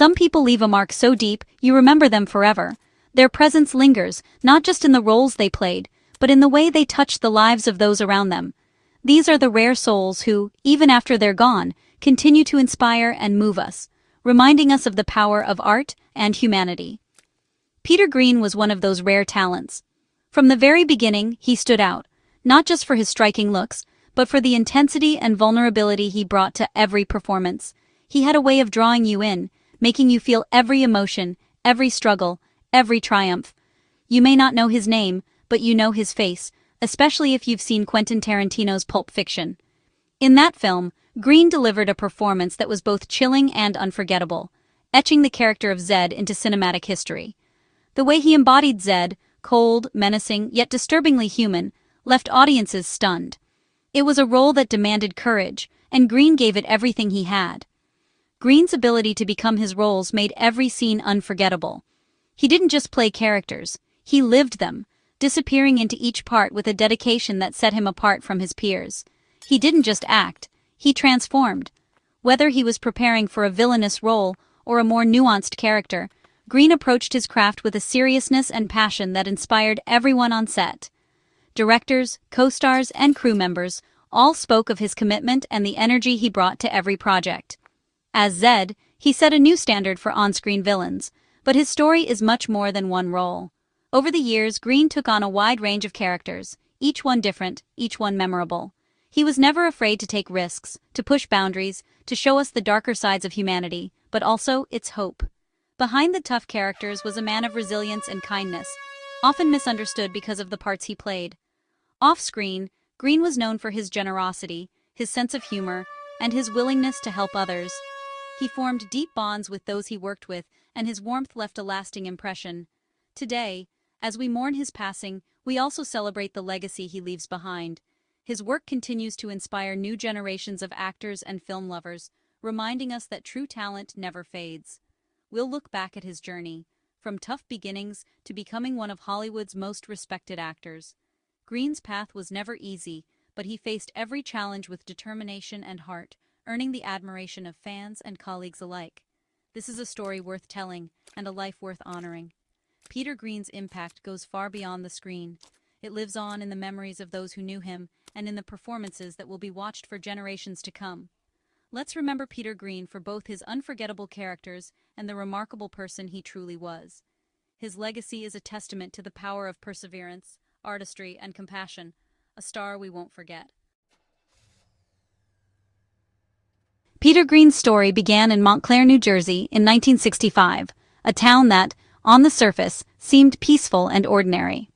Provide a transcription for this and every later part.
Some people leave a mark so deep, you remember them forever. Their presence lingers, not just in the roles they played, but in the way they touched the lives of those around them. These are the rare souls who, even after they're gone, continue to inspire and move us, reminding us of the power of art and humanity. Peter Greene was one of those rare talents. From the very beginning, he stood out, not just for his striking looks, but for the intensity and vulnerability he brought to every performance. He had a way of drawing you in, making you feel every emotion, every struggle, every triumph. You may not know his name, but you know his face, especially if you've seen Quentin Tarantino's Pulp Fiction. In that film, Greene delivered a performance that was both chilling and unforgettable, etching the character of Zed into cinematic history. The way he embodied Zed, cold, menacing, yet disturbingly human, left audiences stunned. It was a role that demanded courage, and Greene gave it everything he had. Greene's ability to become his roles made every scene unforgettable. He didn't just play characters, he lived them, disappearing into each part with a dedication that set him apart from his peers. He didn't just act, he transformed. Whether he was preparing for a villainous role or a more nuanced character, Greene approached his craft with a seriousness and passion that inspired everyone on set. Directors, co-stars, and crew members all spoke of his commitment and the energy he brought to every project. As Zed, he set a new standard for on-screen villains, but his story is much more than one role. Over the years, Greene took on a wide range of characters, each one different, each one memorable. He was never afraid to take risks, to push boundaries, to show us the darker sides of humanity, but also its hope. Behind the tough characters was a man of resilience and kindness, often misunderstood because of the parts he played. Off-screen, Greene was known for his generosity, his sense of humor, and his willingness to help others. He formed deep bonds with those he worked with, and his warmth left a lasting impression. Today, as we mourn his passing, we also celebrate the legacy he leaves behind. His work continues to inspire new generations of actors and film lovers, reminding us that true talent never fades. We'll look back at his journey, from tough beginnings to becoming one of Hollywood's most respected actors. Greene's path was never easy, but he faced every challenge with determination and heart, earning the admiration of fans and colleagues alike. This is a story worth telling and a life worth honoring. Peter Greene's impact goes far beyond the screen. It lives on in the memories of those who knew him and in the performances that will be watched for generations to come. Let's remember Peter Greene for both his unforgettable characters and the remarkable person he truly was. His legacy is a testament to the power of perseverance, artistry, and compassion, a star we won't forget. Peter Greene's story began in Montclair, New Jersey in 1965, a town that, on the surface, seemed peaceful and ordinary.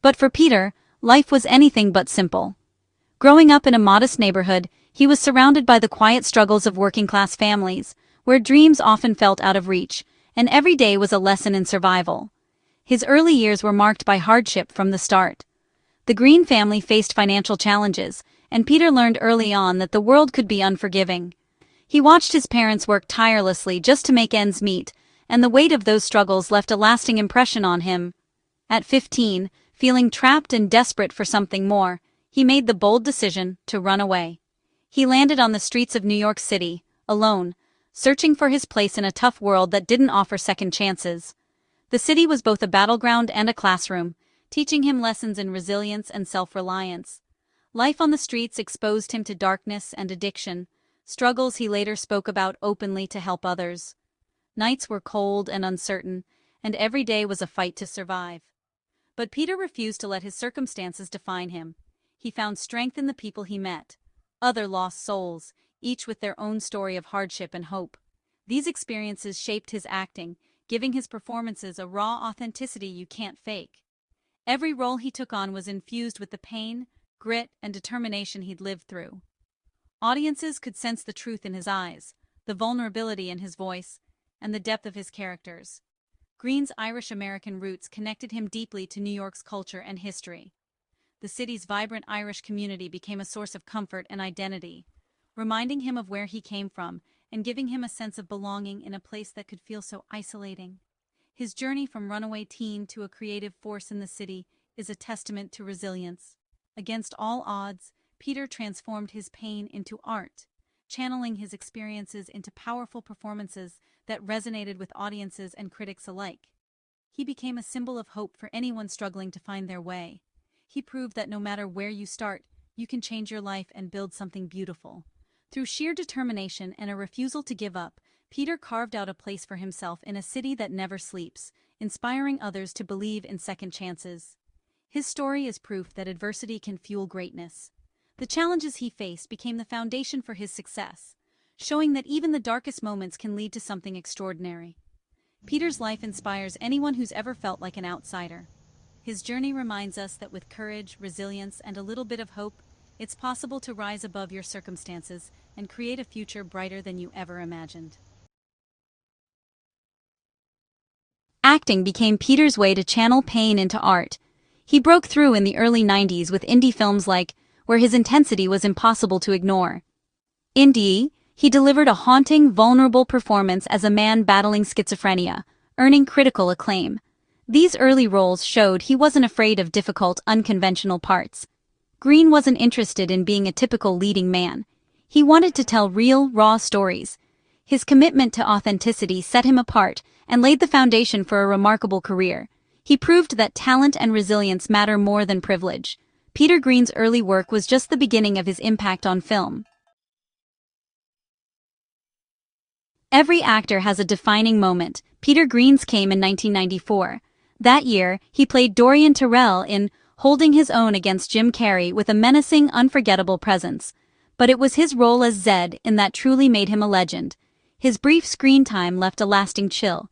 But for Peter, life was anything but simple. Growing up in a modest neighborhood, he was surrounded by the quiet struggles of working-class families, where dreams often felt out of reach, and every day was a lesson in survival. His early years were marked by hardship from the start. The Greene family faced financial challenges, and Peter learned early on that the world could be unforgiving. He watched his parents work tirelessly just to make ends meet, and the weight of those struggles left a lasting impression on him. At 15, feeling trapped and desperate for something more, he made the bold decision to run away. He landed on the streets of New York City, alone, searching for his place in a tough world that didn't offer second chances. The city was both a battleground and a classroom, teaching him lessons in resilience and self-reliance. Life on the streets exposed him to darkness and addiction, struggles he later spoke about openly to help others. Nights were cold and uncertain, and every day was a fight to survive. But Peter refused to let his circumstances define him. He found strength in the people he met, other lost souls, each with their own story of hardship and hope. These experiences shaped his acting, giving his performances a raw authenticity you can't fake. Every role he took on was infused with the pain, grit, and determination he'd lived through. Audiences could sense the truth in his eyes, the vulnerability in his voice, and the depth of his characters. Greene's Irish-American roots connected him deeply to New York's culture and history. The city's vibrant Irish community became a source of comfort and identity, reminding him of where he came from and giving him a sense of belonging in a place that could feel so isolating. His journey from runaway teen to a creative force in the city is a testament to resilience. Against all odds, Peter transformed his pain into art, channeling his experiences into powerful performances that resonated with audiences and critics alike. He became a symbol of hope for anyone struggling to find their way. He proved that no matter where you start, you can change your life and build something beautiful. Through sheer determination and a refusal to give up, Peter carved out a place for himself in a city that never sleeps, inspiring others to believe in second chances. His story is proof that adversity can fuel greatness. The challenges he faced became the foundation for his success, showing that even the darkest moments can lead to something extraordinary. Peter's life inspires anyone who's ever felt like an outsider. His journey reminds us that with courage, resilience, and a little bit of hope, it's possible to rise above your circumstances and create a future brighter than you ever imagined. Acting became Peter's way to channel pain into art. He broke through in the early 90s with indie films like Where his intensity was impossible to ignore. In Die, he delivered a haunting, vulnerable performance as a man battling schizophrenia, earning critical acclaim. These early roles showed he wasn't afraid of difficult, unconventional parts. Greene wasn't interested in being a typical leading man. He wanted to tell real, raw stories. His commitment to authenticity set him apart and laid the foundation for a remarkable career. He proved that talent and resilience matter more than privilege. Peter Greene's early work was just the beginning of his impact on film. Every actor has a defining moment. Peter Greene's came in 1994. That year, he played Dorian Tyrrell in Holding His Own against Jim Carrey with a menacing, unforgettable presence. But it was his role as Zed in that truly made him a legend. His brief screen time left a lasting chill.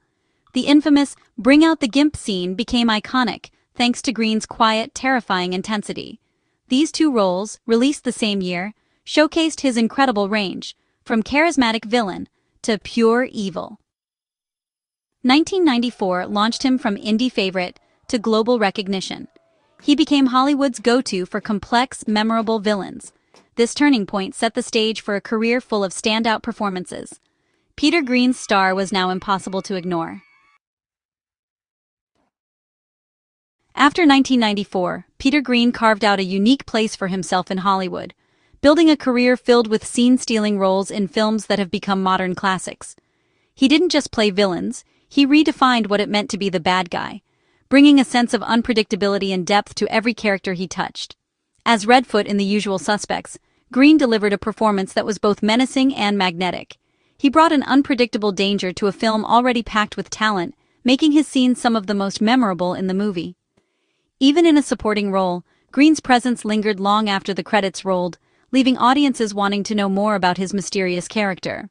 The infamous Bring Out the Gimp scene became iconic, thanks to Greene's quiet, terrifying intensity. These two roles, released the same year, showcased his incredible range, from charismatic villain to pure evil. 1994 launched him from indie favorite to global recognition. He became Hollywood's go-to for complex, memorable villains. This turning point set the stage for a career full of standout performances. Peter Greene's star was now impossible to ignore. After 1994, Peter Greene carved out a unique place for himself in Hollywood, building a career filled with scene-stealing roles in films that have become modern classics. He didn't just play villains, he redefined what it meant to be the bad guy, bringing a sense of unpredictability and depth to every character he touched. As Redfoot in The Usual Suspects, Greene delivered a performance that was both menacing and magnetic. He brought an unpredictable danger to a film already packed with talent, making his scenes some of the most memorable in the movie. Even in a supporting role, Greene's presence lingered long after the credits rolled, leaving audiences wanting to know more about his mysterious character.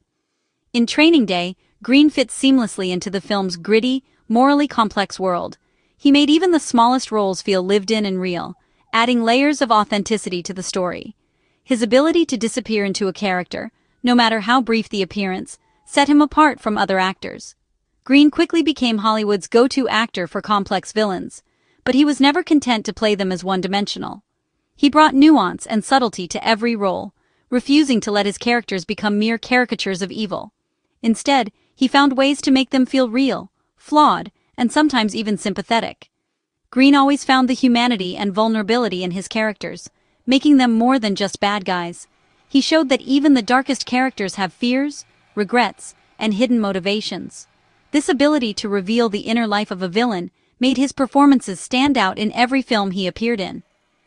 In Training Day, Greene fits seamlessly into the film's gritty, morally complex world. He made even the smallest roles feel lived in and real, adding layers of authenticity to the story. His ability to disappear into a character, no matter how brief the appearance, set him apart from other actors. Greene quickly became Hollywood's go-to actor for complex villains, but he was never content to play them as one-dimensional. He brought nuance and subtlety to every role, refusing to let his characters become mere caricatures of evil. Instead, he found ways to make them feel real, flawed, and sometimes even sympathetic. Greene always found the humanity and vulnerability in his characters, making them more than just bad guys. He showed that even the darkest characters have fears, regrets, and hidden motivations. This ability to reveal the inner life of a villain made his performances stand out in every film he appeared in.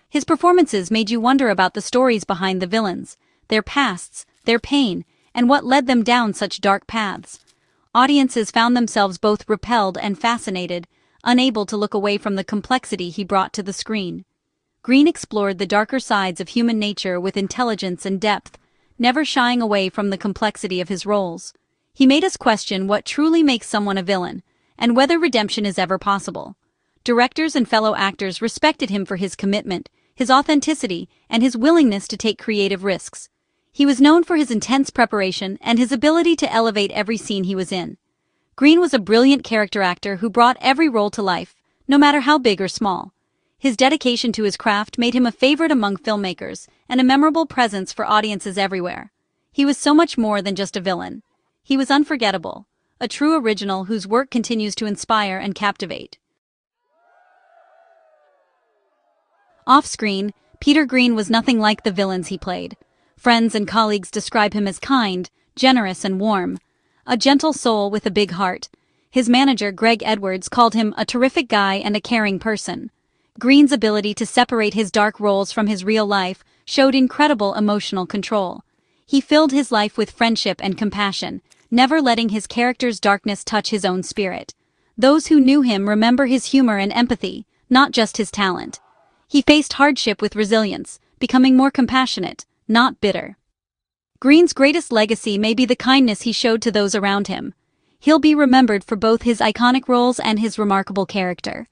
His performances made you wonder about the stories behind the villains, their pasts, their pain, and what led them down such dark paths. Audiences found themselves both repelled and fascinated, unable to look away from the complexity he brought to the screen. Greene explored the darker sides of human nature with intelligence and depth, never shying away from the complexity of his roles. He made us question what truly makes someone a villain, and whether redemption is ever possible. Directors and fellow actors respected him for his commitment, his authenticity, and his willingness to take creative risks. He was known for his intense preparation and his ability to elevate every scene he was in. Greene was a brilliant character actor who brought every role to life, no matter how big or small. His dedication to his craft made him a favorite among filmmakers and a memorable presence for audiences everywhere. He was so much more than just a villain. He was unforgettable, a true original whose work continues to inspire and captivate. Off-screen, Peter Greene was nothing like the villains he played. Friends and colleagues describe him as kind, generous and warm. A gentle soul with a big heart. His manager, Gregg Edwards, called him a terrific guy and a caring person. Greene's ability to separate his dark roles from his real life showed incredible emotional control. He filled his life with friendship and compassion, never letting his character's darkness touch his own spirit. Those who knew him remember his humor and empathy, not just his talent. He faced hardship with resilience, becoming more compassionate, not bitter. Greene's greatest legacy may be the kindness he showed to those around him. He'll be remembered for both his iconic roles and his remarkable character.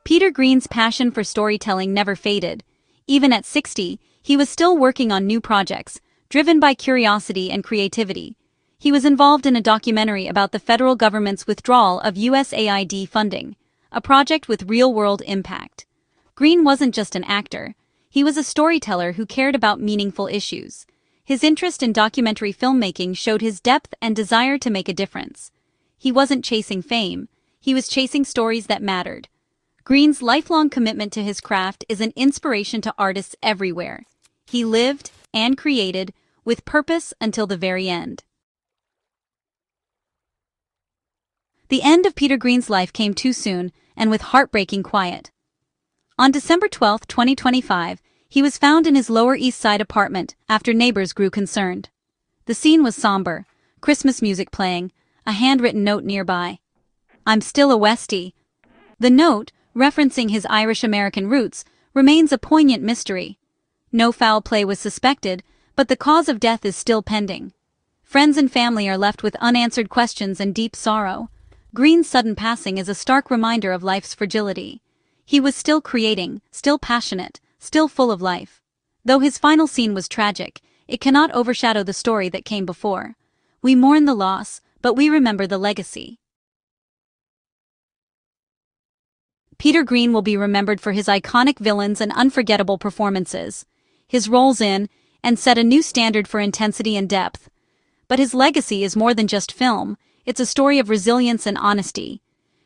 Peter Greene's passion for storytelling never faded. Even at 60, he was still working on new projects, driven by curiosity and creativity. He was involved in a documentary about the federal government's withdrawal of USAID funding, a project with real-world impact. Greene wasn't just an actor. He was a storyteller who cared about meaningful issues. His interest in documentary filmmaking showed his depth and desire to make a difference. He wasn't chasing fame. He was chasing stories that mattered. Greene's lifelong commitment to his craft is an inspiration to artists everywhere. He lived and created with purpose until the very end. The end of Peter Greene's life came too soon and with heartbreaking quiet. On December 12, 2025, he was found in his Lower East Side apartment after neighbors grew concerned. The scene was somber, Christmas music playing, a handwritten note nearby. "I'm still a Westie." The note, referencing his Irish-American roots, remains a poignant mystery. No foul play was suspected, but the cause of death is still pending. Friends and family are left with unanswered questions and deep sorrow. Greene's sudden passing is a stark reminder of life's fragility. He was still creating, still passionate, still full of life. Though his final scene was tragic, it cannot overshadow the story that came before. We mourn the loss, but we remember the legacy. Peter Greene will be remembered for his iconic villains and unforgettable performances. His roles in and set a new standard for intensity and depth. But his legacy is more than just film, it's a story of resilience and honesty.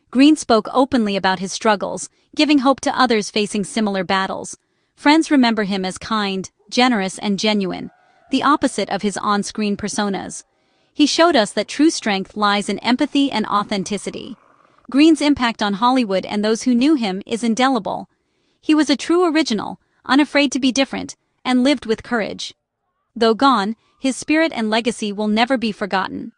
Greene spoke openly about his struggles, giving hope to others facing similar battles. Friends remember him as kind, generous, and genuine, the opposite of his on-screen personas. He showed us that true strength lies in empathy and authenticity. Greene's impact on Hollywood and those who knew him is indelible. He was a true original, unafraid to be different, and lived with courage. Though gone, his spirit and legacy will never be forgotten.